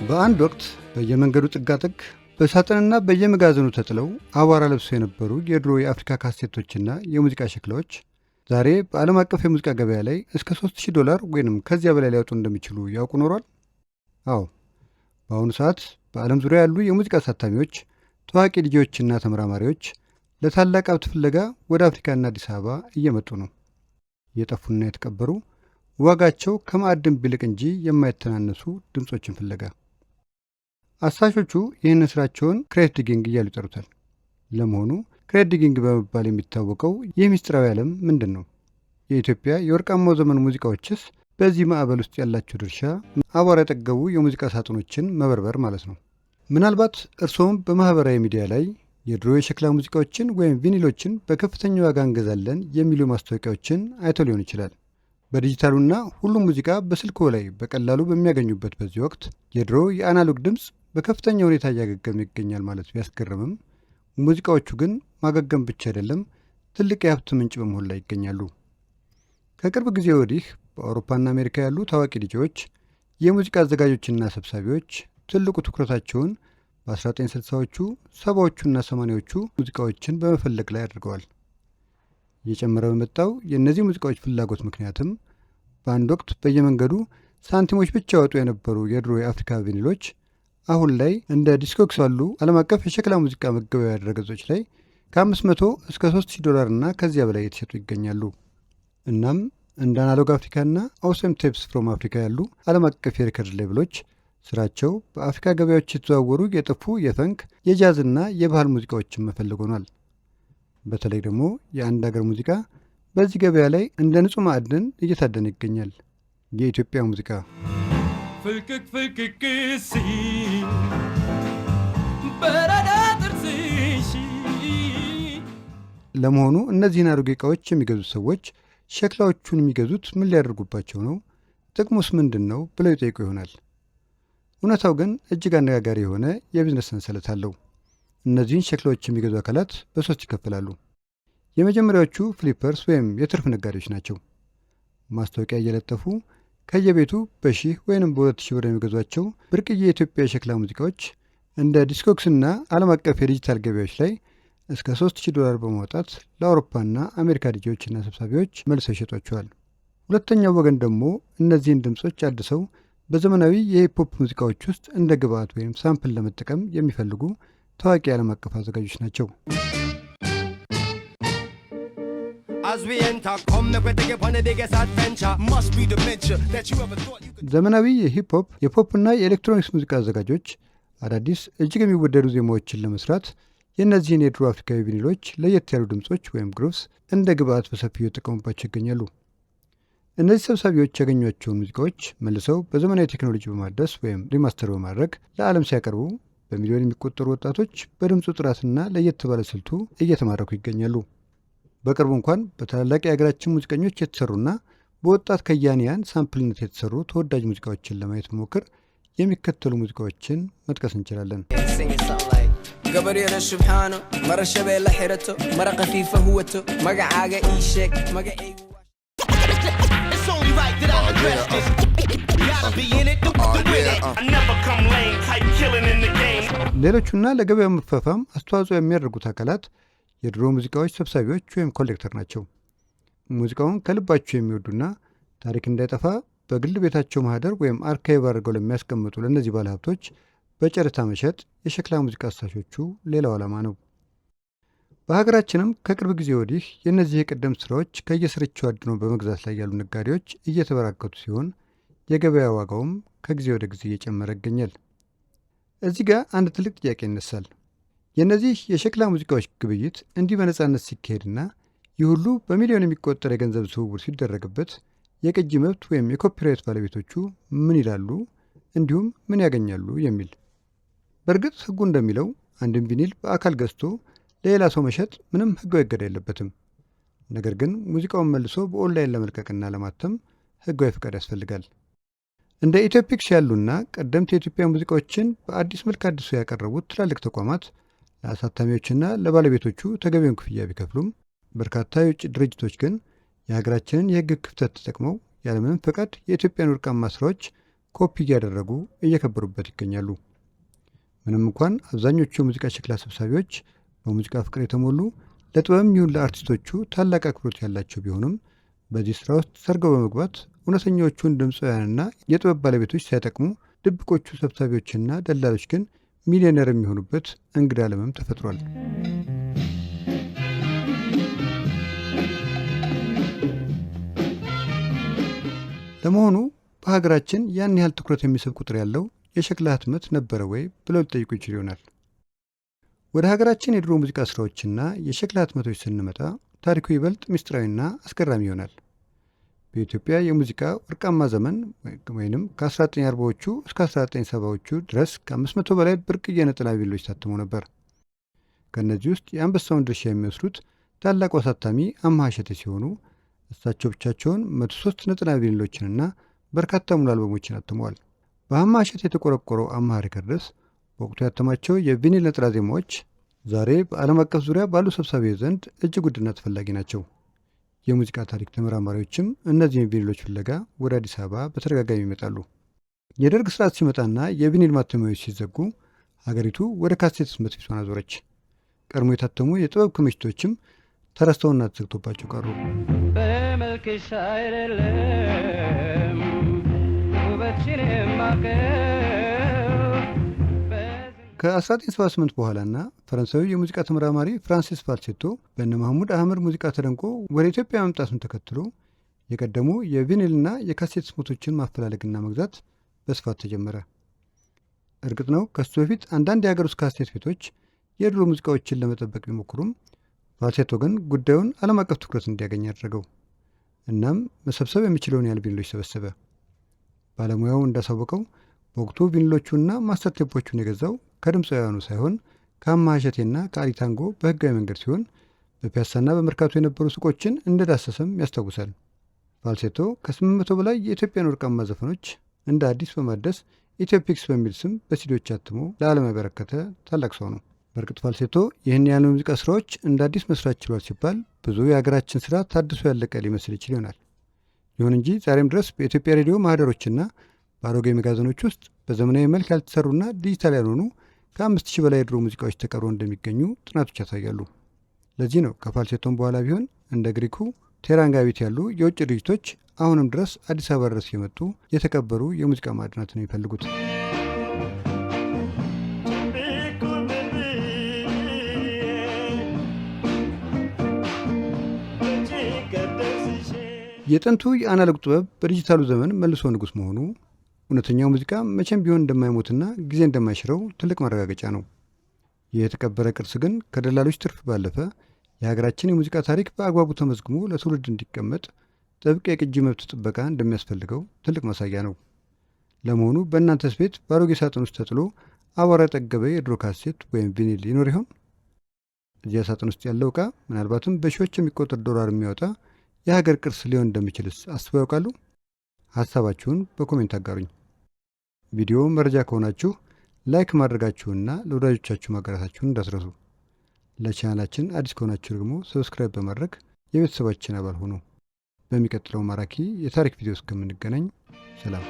በአንድ ወቅት በየመንገዱ ጥጋጥግ በሳጥንና በየመጋዘኑ ተጥለው አቧራ ለብሰው የነበሩ የድሮ የአፍሪካ ካሴቶችና የሙዚቃ ሸክላዎች ዛሬ በዓለም አቀፍ የሙዚቃ ገበያ ላይ እስከ $3000 ወይንም ከዚያ በላይ ሊያወጡ እንደሚችሉ ያውቁ ኖሯል? አዎ፣ በአሁኑ ሰዓት በዓለም ዙሪያ ያሉ የሙዚቃ አሳታሚዎች፣ ታዋቂ ልጆችና ተመራማሪዎች ለታላቅ ሀብት ፍለጋ ወደ አፍሪካና አዲስ አበባ እየመጡ ነው። የጠፉና የተቀበሩ ዋጋቸው ከማዕድን ቢልቅ እንጂ የማይተናነሱ ድምፆችን ፍለጋ። አሳሾቹ ይህን ስራቸውን ክሬት ዲጊንግ እያሉ ይጠሩታል። ለመሆኑ ክሬት ዲጊንግ በመባል የሚታወቀው ይህ ምስጢራዊ ዓለም ምንድን ነው? የኢትዮጵያ የወርቃማው ዘመን ሙዚቃዎችስ በዚህ ማዕበል ውስጥ ያላቸው ድርሻ? አቧራ የጠገቡ የሙዚቃ ሳጥኖችን መበርበር ማለት ነው። ምናልባት እርስዎም በማኅበራዊ ሚዲያ ላይ የድሮ የሸክላ ሙዚቃዎችን ወይም ቪኒሎችን በከፍተኛ ዋጋ እንገዛለን የሚሉ ማስታወቂያዎችን አይተው ሊሆን ይችላል። በዲጂታሉና ሁሉም ሙዚቃ በስልክዎ ላይ በቀላሉ በሚያገኙበት በዚህ ወቅት የድሮ የአናሎግ ድምፅ በከፍተኛ ሁኔታ እያገገመ ይገኛል ማለት ቢያስገርምም ሙዚቃዎቹ ግን ማገገም ብቻ አይደለም፣ ትልቅ የሀብት ምንጭ በመሆን ላይ ይገኛሉ። ከቅርብ ጊዜ ወዲህ በአውሮፓና አሜሪካ ያሉ ታዋቂ ልጆች፣ የሙዚቃ አዘጋጆችና ሰብሳቢዎች ትልቁ ትኩረታቸውን በ1960ዎቹ፣ 70ዎቹና 80ዎቹ ሙዚቃዎችን በመፈለግ ላይ አድርገዋል። እየጨመረ በመጣው የእነዚህ ሙዚቃዎች ፍላጎት ምክንያትም በአንድ ወቅት በየመንገዱ ሳንቲሞች ብቻ ያወጡ የነበሩ የድሮ የአፍሪካ ቪኒሎች አሁን ላይ እንደ ዲስኮግስ ባሉ ዓለም አቀፍ የሸክላ ሙዚቃ መገበያያ ድረገጾች ላይ ከ500 እስከ $3000 እና ከዚያ በላይ የተሸጡ ይገኛሉ። እናም እንደ አናሎግ አፍሪካና አውሰም ቴፕስ ፍሮም አፍሪካ ያሉ ዓለም አቀፍ የሪከርድ ሌብሎች ስራቸው በአፍሪካ ገበያዎች የተዘዋወሩ የጠፉ የፈንክ የጃዝና የባህል ሙዚቃዎችን መፈለግ ሆኗል። በተለይ ደግሞ የአንድ ሀገር ሙዚቃ በዚህ ገበያ ላይ እንደ ንጹህ ማዕድን እየታደነ ይገኛል። የኢትዮጵያ ሙዚቃ ፍልቅቅ ፍልቅቅ ሲል በረዳ ጥርስሽ። ለመሆኑ እነዚህን አሮጌ ዕቃዎች የሚገዙት ሰዎች ሸክላዎቹን የሚገዙት ምን ሊያደርጉባቸው ነው? ጥቅሙስ ምንድን ነው ብለው ይጠይቁ ይሆናል። እውነታው ግን እጅግ አነጋጋሪ የሆነ የቢዝነስ ሰንሰለት አለው። እነዚህን ሸክላዎች የሚገዙ አካላት በሶስት ይከፈላሉ። የመጀመሪያዎቹ ፍሊፐርስ ወይም የትርፍ ነጋዴዎች ናቸው። ማስታወቂያ እየለጠፉ ከየቤቱ በ1000 ወይም በ2000 የሚገዟቸው ብርቅዬ የኢትዮጵያ የሸክላ ሙዚቃዎች እንደ ዲስኮግስና ዓለም አቀፍ የዲጂታል ገበያዎች ላይ እስከ $3000 በማውጣት ለአውሮፓና አሜሪካ ዲጄዎችና ሰብሳቢዎች መልሰው ይሸጧቸዋል። ሁለተኛው ወገን ደግሞ እነዚህን ድምፆች አድሰው በዘመናዊ የሂፕሆፕ ሙዚቃዎች ውስጥ እንደ ግብአት ወይም ሳምፕል ለመጠቀም የሚፈልጉ ታዋቂ ዓለም አቀፍ አዘጋጆች ናቸው። ዘመናዊ የሂፕሆፕ የፖፕና የኤሌክትሮኒክስ ሙዚቃ አዘጋጆች አዳዲስ እጅግ የሚወደዱ ዜማዎችን ለመስራት የእነዚህን የድሮ አፍሪካዊ ቪኒሎች ለየት ያሉ ድምፆች ወይም ግሩቭስ እንደ ግብአት በሰፊው የተጠቀሙባቸው ይገኛሉ። እነዚህ ሰብሳቢዎች ያገኟቸውን ሙዚቃዎች መልሰው በዘመናዊ ቴክኖሎጂ በማደስ ወይም ሪማስተር በማድረግ ለዓለም ሲያቀርቡ በሚሊዮን የሚቆጠሩ ወጣቶች በድምፁ ጥራትና ለየት ባለ ስልቱ እየተማረኩ ይገኛሉ። በቅርቡ እንኳን በታላላቅ የሀገራችን ሙዚቀኞች የተሰሩና በወጣት ከያንያን ሳምፕልነት የተሰሩ ተወዳጅ ሙዚቃዎችን ለማየት መሞክር የሚከተሉ ሙዚቃዎችን መጥቀስ እንችላለን። ሌሎቹና ለገበያው መፋፋም አስተዋጽኦ የሚያደርጉት አካላት የድሮ ሙዚቃዎች ሰብሳቢዎች ወይም ኮሌክተር ናቸው። ሙዚቃውን ከልባቸው የሚወዱና ታሪክ እንዳይጠፋ በግል ቤታቸው ማህደር ወይም አርካይቭ አድርገው ለሚያስቀምጡ ለእነዚህ ባለሀብቶች በጨረታ መሸጥ የሸክላ ሙዚቃ አሳሾቹ ሌላው ዓላማ ነው። በሀገራችንም ከቅርብ ጊዜ ወዲህ የእነዚህ የቀደም ስራዎች ከየስርቻው አድነው በመግዛት ላይ ያሉ ነጋዴዎች እየተበራከቱ ሲሆን የገበያ ዋጋውም ከጊዜ ወደ ጊዜ እየጨመረ ይገኛል። እዚህ ጋር አንድ ትልቅ ጥያቄ ይነሳል። የእነዚህ የሸክላ ሙዚቃዎች ግብይት እንዲህ በነጻነት ሲካሄድና ይህ ሁሉ በሚሊዮን የሚቆጠር የገንዘብ ዝውውር ሲደረግበት የቅጂ መብት ወይም የኮፒራይት ባለቤቶቹ ምን ይላሉ፣ እንዲሁም ምን ያገኛሉ የሚል። በእርግጥ ሕጉ እንደሚለው አንድን ቪኒል በአካል ገዝቶ ለሌላ ሰው መሸጥ ምንም ሕጋዊ እገዳ የለበትም። ነገር ግን ሙዚቃውን መልሶ በኦንላይን ለመልቀቅና ለማተም ሕጋዊ ፈቃድ ያስፈልጋል። እንደ ኢትዮፒክስ ያሉና ቀደምት የኢትዮጵያ ሙዚቃዎችን በአዲስ መልክ አድሶ ያቀረቡት ትላልቅ ተቋማት ለአሳታሚዎችና ለባለቤቶቹ ተገቢውን ክፍያ ቢከፍሉም በርካታ የውጭ ድርጅቶች ግን የሀገራችንን የሕግ ክፍተት ተጠቅመው ያለምንም ፈቃድ የኢትዮጵያን ወርቃማ ስራዎች ኮፒ እያደረጉ እየከበሩበት ይገኛሉ። ምንም እንኳን አብዛኞቹ የሙዚቃ ሸክላ ሰብሳቢዎች በሙዚቃ ፍቅር የተሞሉ ለጥበብም ይሁን ለአርቲስቶቹ ታላቅ አክብሮት ያላቸው ቢሆንም በዚህ ስራ ውስጥ ሰርገው በመግባት እውነተኛዎቹን ድምፃውያንና የጥበብ ባለቤቶች ሳይጠቅሙ ድብቆቹ ሰብሳቢዎችና ደላሎች ግን ሚሊዮነር የሚሆኑበት እንግዳ ዓለምም ተፈጥሯል። ለመሆኑ በሀገራችን ያን ያህል ትኩረት የሚስብ ቁጥር ያለው የሸክላ ህትመት ነበረ ወይ ብለው ሊጠይቁ ይችል ይሆናል። ወደ ሀገራችን የድሮ ሙዚቃ ስራዎችና የሸክላ ህትመቶች ስንመጣ ታሪኩ ይበልጥ ምስጢራዊና አስገራሚ ይሆናል። በኢትዮጵያ የሙዚቃ ወርቃማ ዘመን ወይም ከ1940ዎቹ እስከ 1970ዎቹ ድረስ ከ500 በላይ ብርቅዬ ነጠላ ቪኒሎች ታትመው ነበር። ከእነዚህ ውስጥ የአንበሳውን ድርሻ የሚወስዱት ታላቁ አሳታሚ አምሃ እሸቴ ሲሆኑ እሳቸው ብቻቸውን 103 ነጠላ ቪኒሎችንና በርካታ ሙሉ አልበሞችን አትመዋል። በአምሃ እሸቴ የተቆረቆረው አምሃ ሪከርድስ በወቅቱ ያተማቸው የቪኒል ነጠላ ዜማዎች ዛሬ በዓለም አቀፍ ዙሪያ ባሉ ሰብሳቢዎች ዘንድ እጅግ ውድና ተፈላጊ ናቸው። የሙዚቃ ታሪክ ተመራማሪዎችም እነዚህን ቪኒሎች ፍለጋ ወደ አዲስ አበባ በተደጋጋሚ ይመጣሉ። የደርግ ስርዓት ሲመጣና የቪኒል ማተሚያዎች ሲዘጉ ሀገሪቱ ወደ ካሴት ህትመት ፊቷን አዞረች። ቀድሞ የታተሙ የጥበብ ክምችቶችም ተረስተውና ተዘግቶባቸው ቀሩ። በመልክሽ አይደለም ውበትሽን የማውቀው። ከ1978 በኋላና ፈረንሳዊ የሙዚቃ ተመራማሪ ፍራንሲስ ፋልሴቶ በእነ ማህሙድ አህመድ ሙዚቃ ተደንቆ ወደ ኢትዮጵያ መምጣቱን ተከትሎ የቀደሙ የቪኒልና የካሴት ህትመቶችን ማፈላለግና መግዛት በስፋት ተጀመረ። እርግጥ ነው ከሱ በፊት አንዳንድ የሀገር ውስጥ ካሴት ቤቶች የድሮ ሙዚቃዎችን ለመጠበቅ ቢሞክሩም ፋልሴቶ ግን ጉዳዩን ዓለም አቀፍ ትኩረት እንዲያገኝ አደረገው። እናም መሰብሰብ የሚችለውን ያህል ቪኒሎች ሰበሰበ። ባለሙያው እንዳሳወቀው በወቅቱ ቪኒሎቹና ማስተር ቴፖቹን የገዛው ከድምፃውያኑ ሳይሆን ከአምሃ እሸቴና ከአሊ ታንጎ በህጋዊ መንገድ ሲሆን በፒያሳና በመርካቶ የነበሩ ሱቆችን እንደዳሰሰም ያስታውሳል። ፋልሴቶ ከ800 በላይ የኢትዮጵያን ወርቃማ ዘፈኖች እንደ አዲስ በማደስ ኢትዮፒክስ በሚል ስም በሲዲዎች አትሞ ለዓለም ያበረከተ ታላቅ ሰው ነው። በእርግጥ ፋልሴቶ ይህን ያሉ ሙዚቃ ስራዎች እንደ አዲስ መስራት ችሏል ሲባል ብዙ የሀገራችን ስራ ታድሶ ያለቀ ሊመስል ይችል ይሆናል። ይሁን እንጂ ዛሬም ድረስ በኢትዮጵያ ሬዲዮ ማህደሮችና በአሮጌ መጋዘኖች ውስጥ በዘመናዊ መልክ ያልተሰሩና ዲጂታል ያልሆኑ ከ5000 በላይ የድሮ ሙዚቃዎች ተቀርበው እንደሚገኙ ጥናቶች ያሳያሉ። ለዚህ ነው ከፋልሴቶም በኋላ ቢሆን እንደ ግሪኩ ቴራንጋቢት ያሉ የውጭ ድርጅቶች አሁንም ድረስ አዲስ አበባ ድረስ የመጡ የተከበሩ የሙዚቃ ማዕድናትን የሚፈልጉት። የጥንቱ የአናሎግ ጥበብ በዲጂታሉ ዘመን መልሶ ንጉሥ መሆኑ እውነተኛው ሙዚቃ መቼም ቢሆን እንደማይሞትና ጊዜ እንደማይሽረው ትልቅ ማረጋገጫ ነው። ይህ የተቀበረ ቅርስ ግን ከደላሎች ትርፍ ባለፈ የሀገራችን የሙዚቃ ታሪክ በአግባቡ ተመዝግሞ ለትውልድ እንዲቀመጥ ጥብቅ የቅጂ መብት ጥበቃ እንደሚያስፈልገው ትልቅ ማሳያ ነው። ለመሆኑ በእናንተስ ቤት በአሮጌ ሳጥን ውስጥ ተጥሎ አቧራ የጠገበ የድሮ ካሴት ወይም ቪኒል ይኖር ይሆን? እዚያ ሳጥን ውስጥ ያለው ዕቃ ምናልባትም በሺዎች የሚቆጠር ዶላር የሚያወጣ የሀገር ቅርስ ሊሆን እንደሚችልስ አስበው ያውቃሉ? ሀሳባችሁን በኮሜንት አጋሩኝ። ቪዲዮ መረጃ ከሆናችሁ ላይክ ማድረጋችሁንና ለወዳጆቻችሁ ማጋራታችሁን እንዳትረሱ። ለቻናላችን አዲስ ከሆናችሁ ደግሞ ሰብስክራይብ በማድረግ የቤተሰባችን አባል ሆኑ። በሚቀጥለው ማራኪ የታሪክ ቪዲዮ እስከምንገናኝ ሰላም።